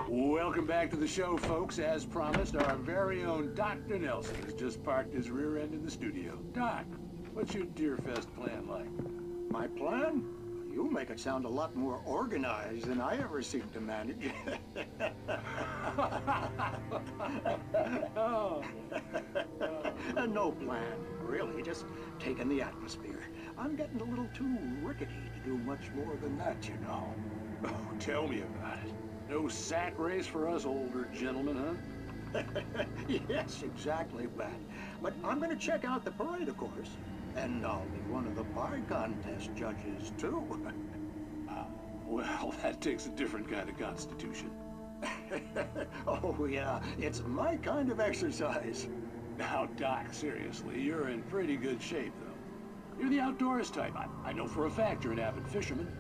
Welcome back to the show, folks. As promised, our very own Dr. Nelson has just parked his rear end in the studio. Doc, what's your Deerfest plan like? My plan? You make it sound a lot more organized than I ever seem to manage. No plan, really, just taking the atmosphere. I'm getting a little too rickety to do much more than that, you know. Oh, tell me about it. No sack race for us older gentlemen, huh? Yes, exactly, Bat. But I'm going to check out the parade, of course. And I'll be one of the pie contest judges, too. Well, that takes a different kind of constitution. Oh, yeah, it's my kind of exercise. Now, Doc, seriously, you're in pretty good shape, though. You're the outdoors type. I know for a fact you're an avid fisherman.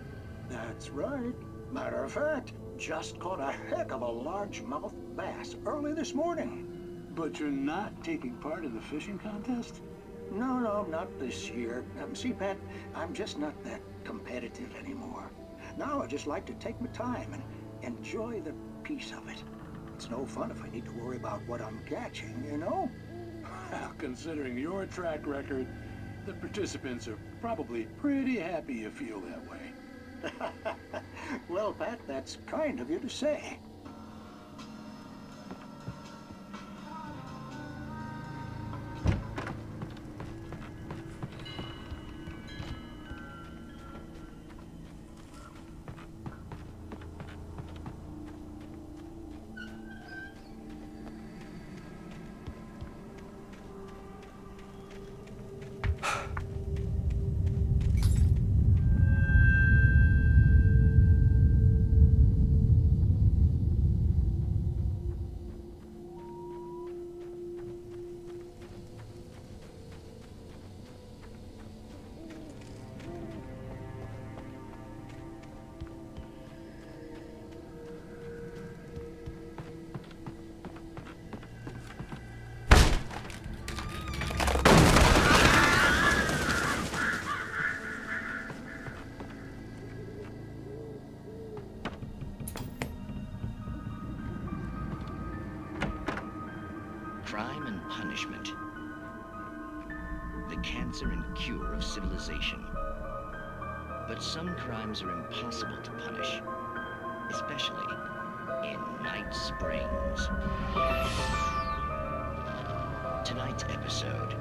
That's right. Matter of fact, just caught a heck of a largemouth bass early this morning. But you're not taking part in the fishing contest? No, not this year. See, Pat, I'm just not that competitive anymore. Now I just like to take my time and enjoy the peace of it. It's no fun if I need to worry about what I'm catching, you know? Well, considering your track record, the participants are probably pretty happy you feel that way. Well, Pat, that's kind of you to say. Crime and punishment. The cancer and cure of civilization. But some crimes are impossible to punish, especially in Night Springs. Tonight's episode,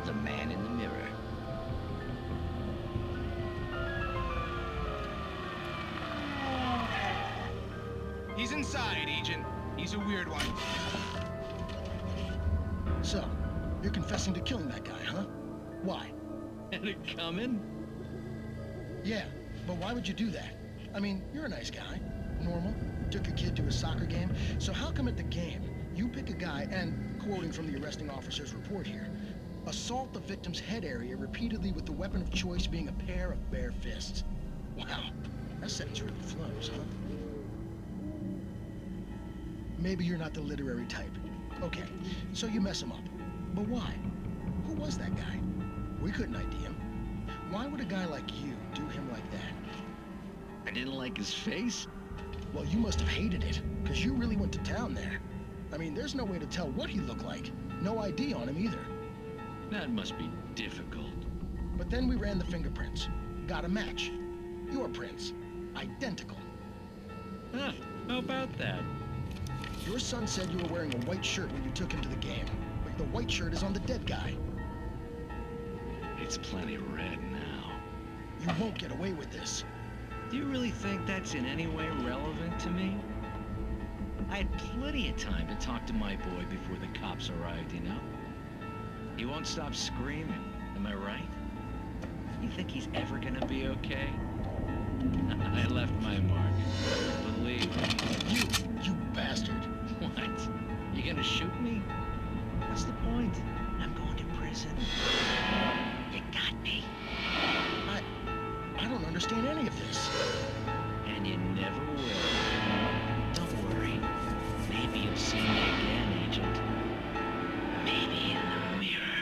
The Man in the Mirror. He's inside, Agent. He's a weird one. So, you're confessing to killing that guy, huh? Why? Had it coming? Yeah, but why would you do that? I mean, you're a nice guy. Normal. Took your kid to a soccer game. So how come at the game, you pick a guy and, quoting from the arresting officer's report here, assault the victim's head area repeatedly with the weapon of choice being a pair of bare fists? Wow, that sentence really flows, huh? Maybe you're not the literary type. Okay, so you mess him up. But why? Who was that guy? We couldn't ID him. Why would a guy like you do him like that? I didn't like his face? Well, you must have hated it, because you really went to town there. I mean, there's no way to tell what he looked like. No ID on him either. That must be difficult. But then we ran the fingerprints. Got a match. Your prints. Identical. Huh, how about that? Your son said you were wearing a white shirt when you took him to the game. But the white shirt is on the dead guy. It's plenty red now. You won't get away with this. Do you really think that's in any way relevant to me? I had plenty of time to talk to my boy before the cops arrived, you know? He won't stop screaming, am I right? You think he's ever gonna be okay? I left my mark. Believe me. You bastard. What? You gonna shoot me? What's the point? I'm going to prison. You got me. I don't understand any of this. And you never will. Don't worry. Maybe you'll see me again, Agent. Maybe in the mirror.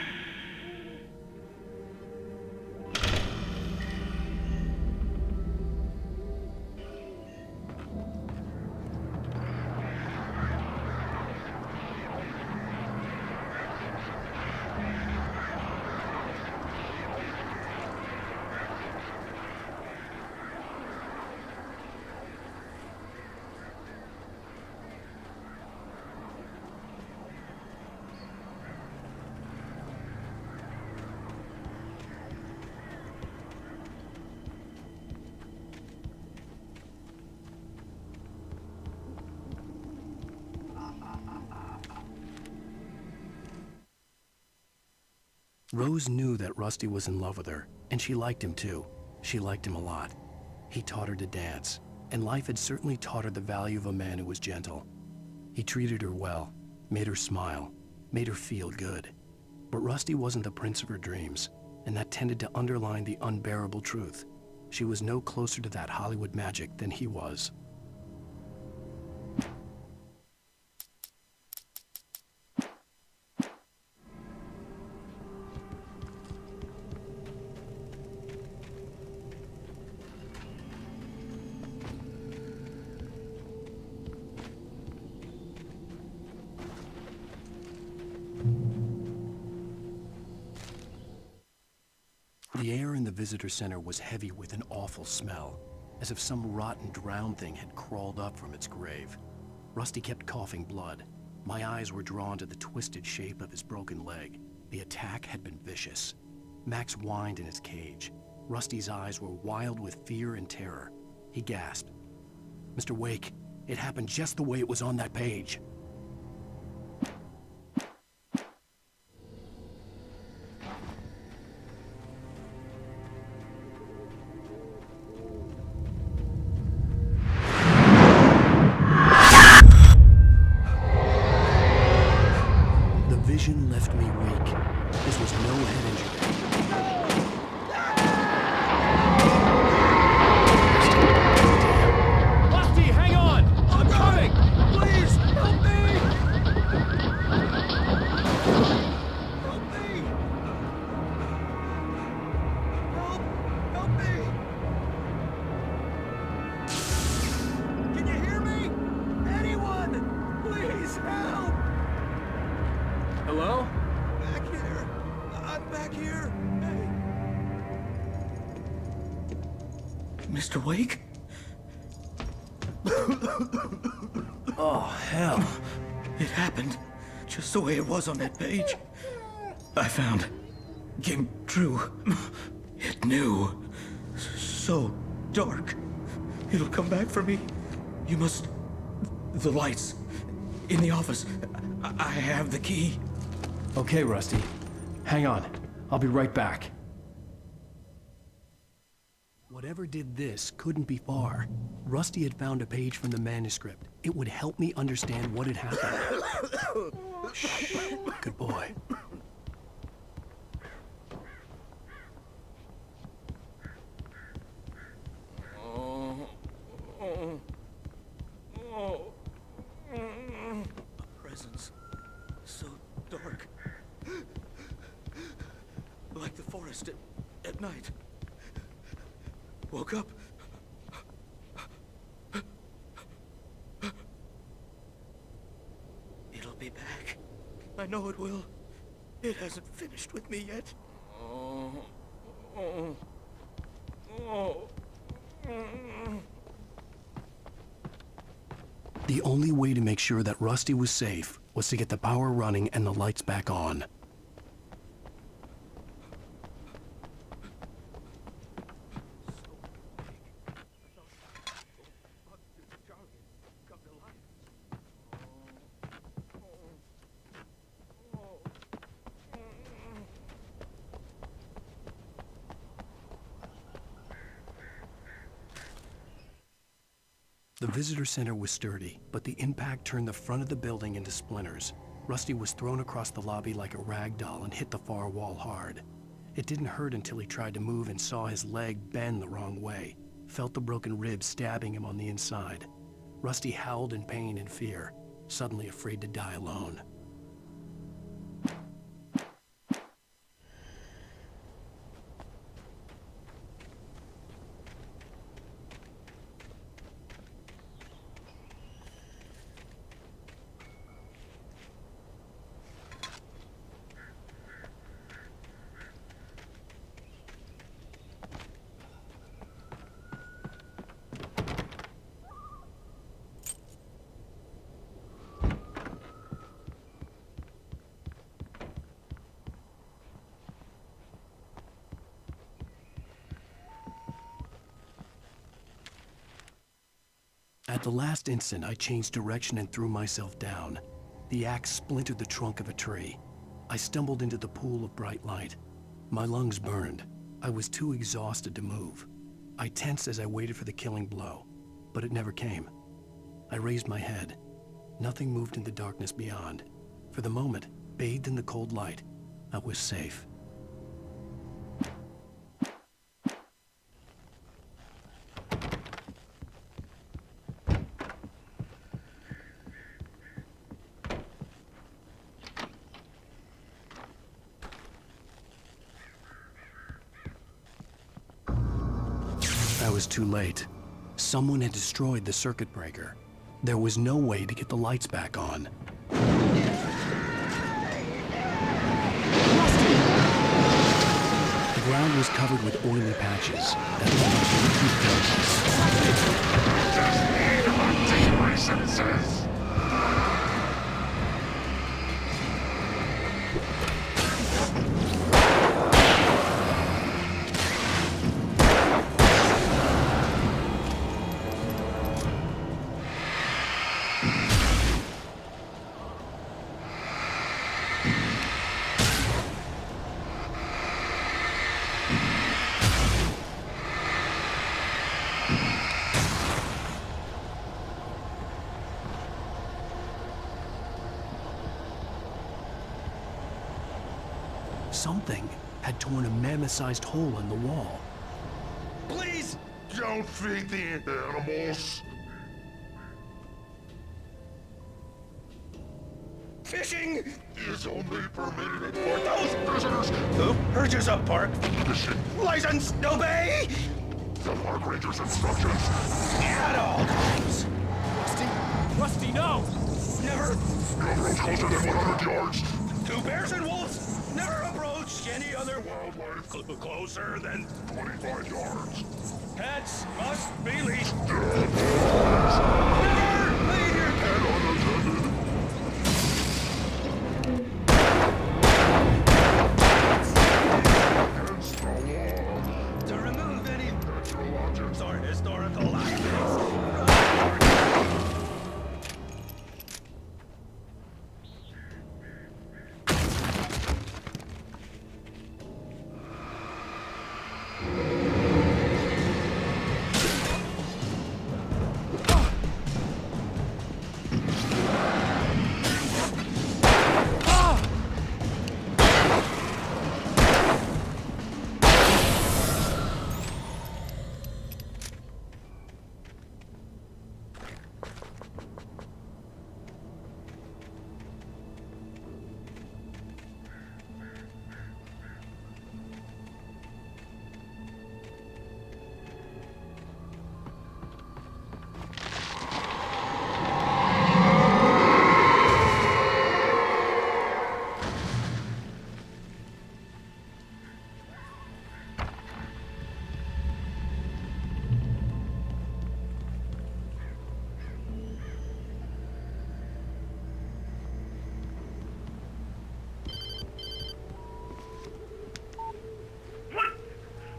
Rose knew that Rusty was in love with her, and she liked him too. She liked him a lot. He taught her to dance, and life had certainly taught her the value of a man who was gentle. He treated her well, made her smile, made her feel good. But Rusty wasn't the prince of her dreams, and that tended to underline the unbearable truth. She was no closer to that Hollywood magic than he was. The air in the visitor center was heavy with an awful smell, as if some rotten drowned thing had crawled up from its grave. Rusty kept coughing blood. My eyes were drawn to the twisted shape of his broken leg. The attack had been vicious. Max whined in his cage. Rusty's eyes were wild with fear and terror. He gasped. "Mr. Wake, it happened just the way it was on that page." Vision left me weak. This was no head injury. Rusty, hang on! I'm coming! Please, help me! Help me! Help me! Can you hear me? Anyone! Please help! Hello? Back here. I'm back here. Hey. Mr. Wake? Oh, hell. It happened just the way it was on that page. I found. Came true. It knew. So dark. It'll come back for me. You must... The lights. In the office. I have the key. Okay, Rusty. Hang on. I'll be right back. Whatever did this couldn't be far. Rusty had found a page from the manuscript. It would help me understand what had happened. Shh. Good boy. A presence. So dark. Like the forest at night. Woke up. It'll be back. I know it will. It hasn't finished with me yet. The only way to make sure that Rusty was safe was to get the power running and the lights back on. The visitor center was sturdy, but the impact turned the front of the building into splinters. Rusty was thrown across the lobby like a rag doll and hit the far wall hard. It didn't hurt until he tried to move and saw his leg bend the wrong way, felt the broken ribs stabbing him on the inside. Rusty howled in pain and fear, suddenly afraid to die alone. At the last instant, I changed direction and threw myself down. The axe splintered the trunk of a tree. I stumbled into the pool of bright light. My lungs burned. I was too exhausted to move. I tensed as I waited for the killing blow, but it never came. I raised my head. Nothing moved in the darkness beyond. For the moment, bathed in the cold light, I was safe. I was too late. Someone had destroyed the circuit breaker. There was no way to get the lights back on. The ground was covered with oily patches. That Something had torn a mammoth-sized hole in the wall. Please! Don't feed the animals. Fishing Is only permitted for those visitors who purchase a park fishing. license. Obey The park ranger's instructions. at all times. Rusty, no! Never. No roads closer than 100 yards. Two bears and wolves. Never approach any other Wildlife closer than 25 yards. pets must be leashed. Never leave your and unattended. Against the law. To remove any Natural objects. or historical items.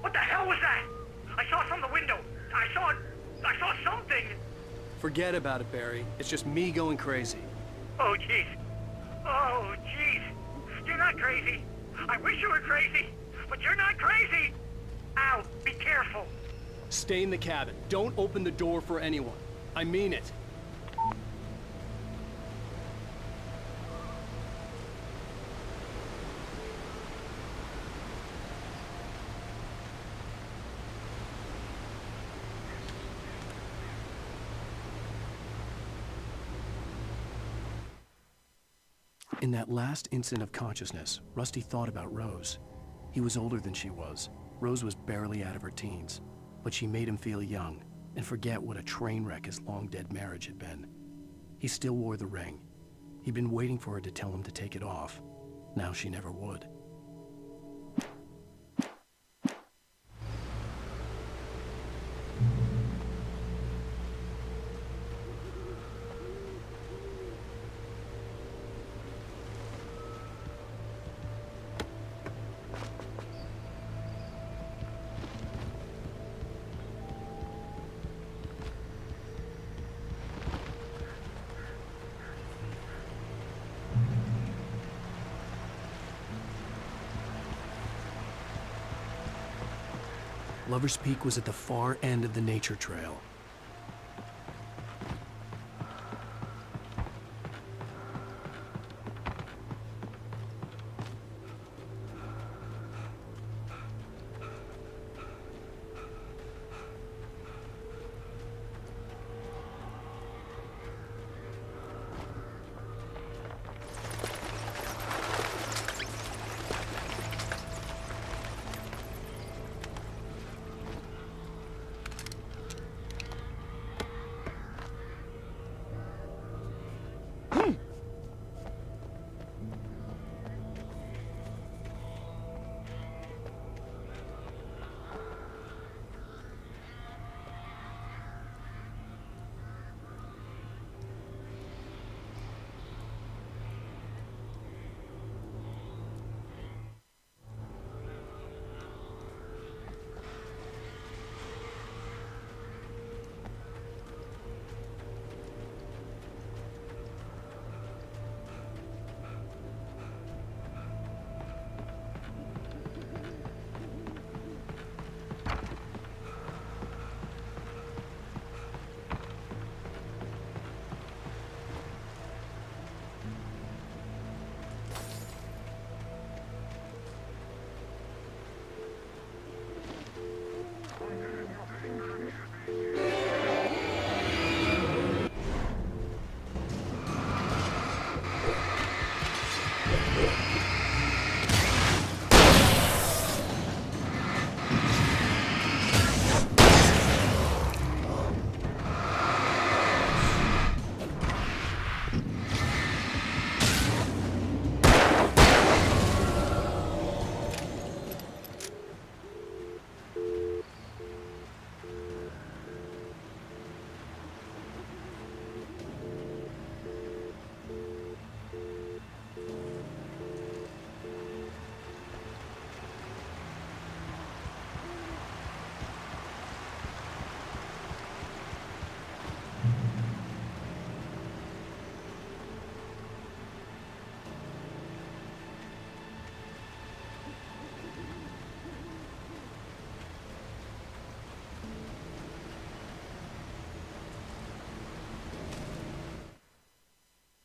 What the hell was that? I saw from the window. I saw something. Forget about it, Barry. It's just me going crazy. Oh, jeez. Oh, jeez. You're not crazy. I wish you were crazy, but you're not crazy. Ow, be careful. Stay in the cabin. Don't open the door for anyone. I mean it. In that last instant of consciousness, Rusty thought about Rose. He was older than she was. Rose was barely out of her teens, but she made him feel young and forget what a train wreck his long-dead marriage had been. He still wore the ring. He'd been waiting for her to tell him to take it off. Now she never would. Lover's Peak was at the far end of the nature trail.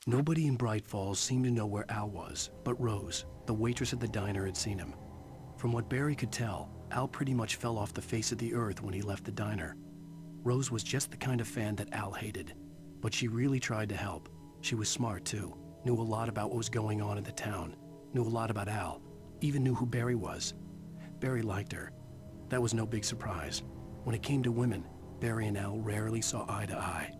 Nobody in Bright Falls seemed to know where Al was, but Rose, the waitress at the diner, had seen him. From what Barry could tell, Al pretty much fell off the face of the earth when he left the diner. Rose was just the kind of fan that Al hated, but she really tried to help. She was smart too, knew a lot about what was going on in the town, knew a lot about Al, even knew who Barry was. Barry liked her. That was no big surprise. When it came to women, Barry and Al rarely saw eye to eye.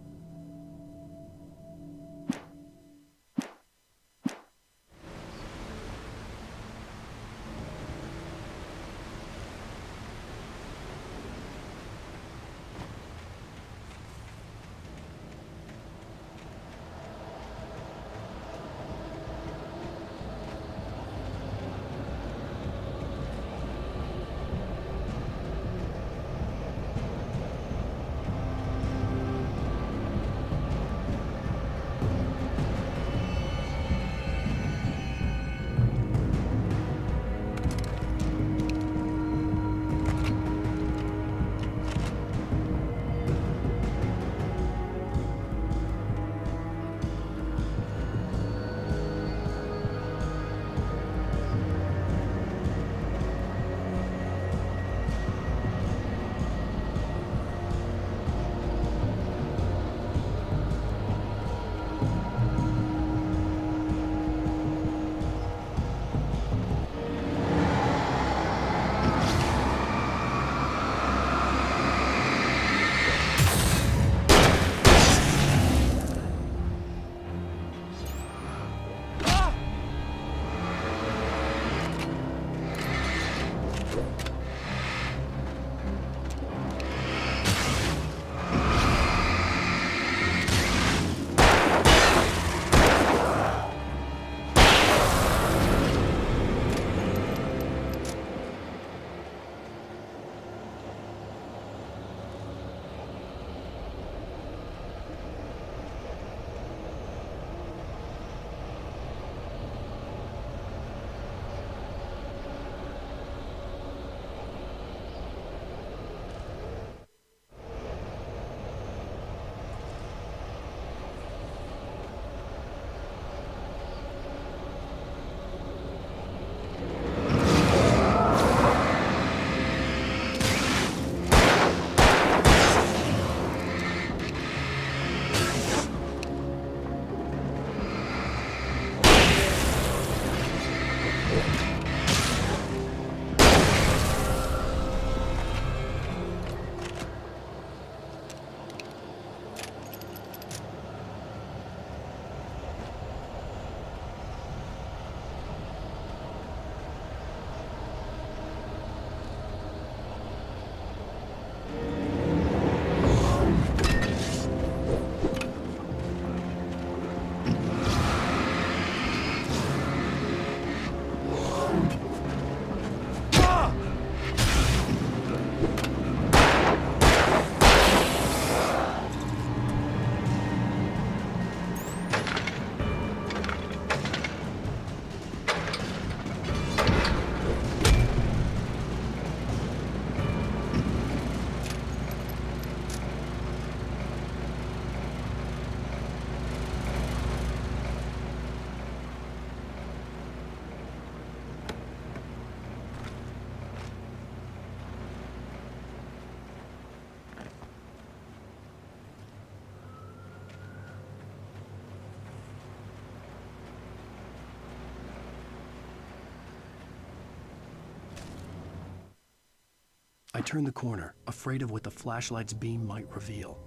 turned the corner, afraid of what the flashlight's beam might reveal.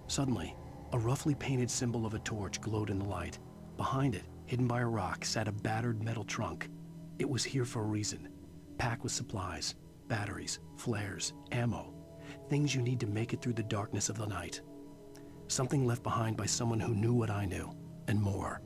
Suddenly, a roughly painted symbol of a torch glowed in the light. Behind it, hidden by a rock, sat a battered metal trunk. It was here for a reason, packed with supplies, batteries, flares, ammo, things you need to make it through the darkness of the night. Something left behind by someone who knew what I knew, and more.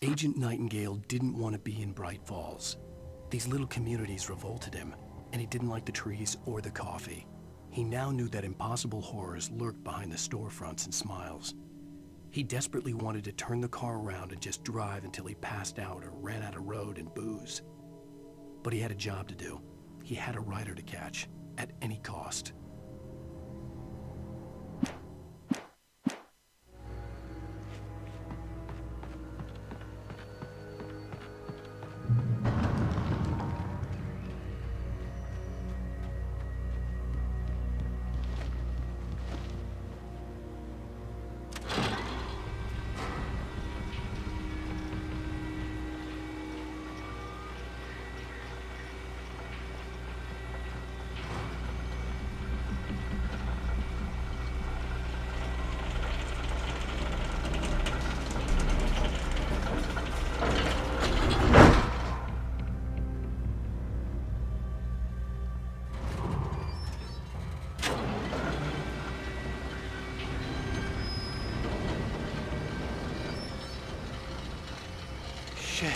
Agent Nightingale didn't want to be in Bright Falls. These little communities revolted him, and he didn't like the trees or the coffee. He now knew that impossible horrors lurked behind the storefronts and smiles. He desperately wanted to turn the car around and just drive until he passed out or ran out of road and booze. But he had a job to do. He had a rider to catch, at any cost. Shit.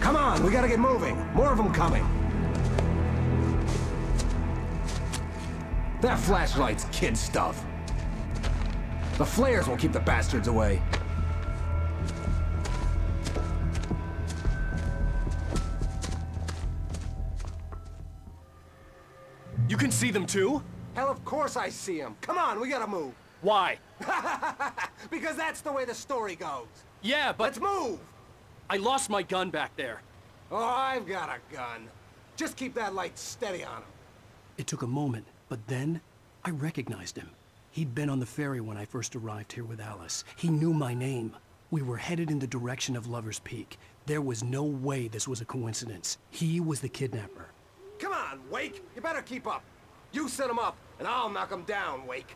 Come on, we gotta get moving. More of them coming. That flashlight's kid stuff. The flares won't keep the bastards away. You can see them too? Hell, of course I see them. Come on, we gotta move. Why? Because that's the way the story goes. Yeah, but Let's move! I lost my gun back there. Oh, I've got a gun. Just keep that light steady on him. It took a moment, but then I recognized him. He'd been on the ferry when I first arrived here with Alice. He knew my name. We were headed in the direction of Lover's Peak. There was no way this was a coincidence. He was the kidnapper. Come on, Wake. You better keep up. You set him up, and I'll knock him down, Wake.